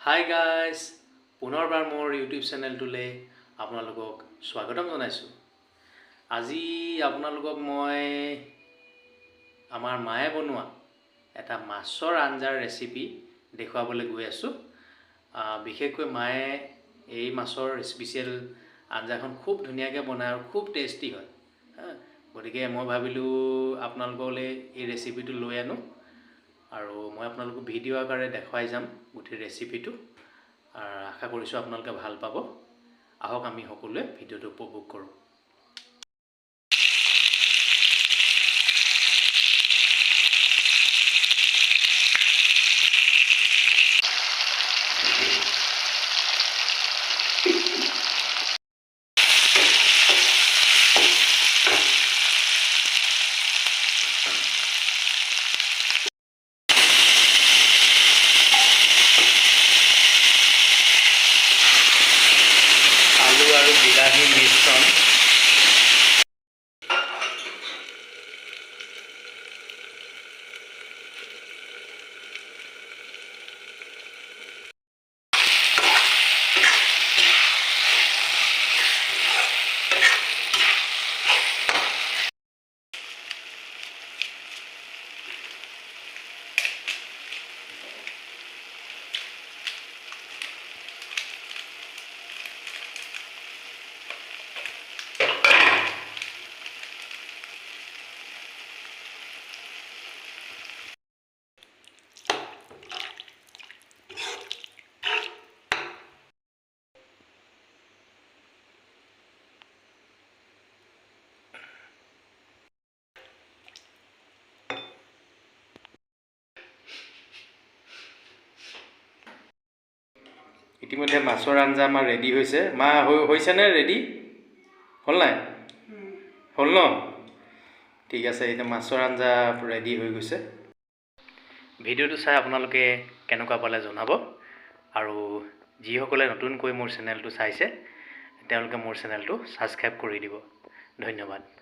Hi guys, পুনৰবাৰ মোৰ YouTube চেনেলটোলৈ আপোনালোকক স্বাগতম জনাইছোঁ। আজি আপোনালোকক মই আমাৰ মায়ে বনোৱা এটা মাছৰ আঞ্জাৰ ৰেচিপি দেখুৱাবলৈ গৈ আছোঁ। বিশেষকৈ মায়ে এই মাছৰ স্পেচিয়েল আঞ্জাখন খুব ধুনীয়াকৈ বনায় আৰু খুব টেষ্টি হয়। গতিকে মই ভাবিলোঁ আপোনালোকলৈ এই ৰেচিপিটো লৈ আনো আৰু মই আপোনালোকক ভিডিঅ' আকাৰে দেখুৱাই যাম গোটেই ৰেচিপিটো। আশা কৰিছোঁ আপোনালোকে ভাল পাব। আহক আমি সকলোৱে ভিডিঅ'টো উপভোগ কৰোঁ। আলু আৰু বিলাহীৰ মিশ্ৰণ, ইতিমধ্যে মাছৰ আঞ্জা আমাৰ ৰেডি হৈছে। মা হৈছেনে ৰেডি? হ'ল নাই? হ'ল ন? ঠিক আছে, এতিয়া মাছৰ আঞ্জা ৰেডি হৈ গৈছে। ভিডিঅ'টো চাই আপোনালোকে কেনেকুৱা পালে জনাব আৰু যিসকলে নতুনকৈ মোৰ চেনেলটো চাইছে তেওঁলোকে মোৰ চেনেলটো ছাবস্ক্ৰাইব কৰি দিব। ধন্যবাদ।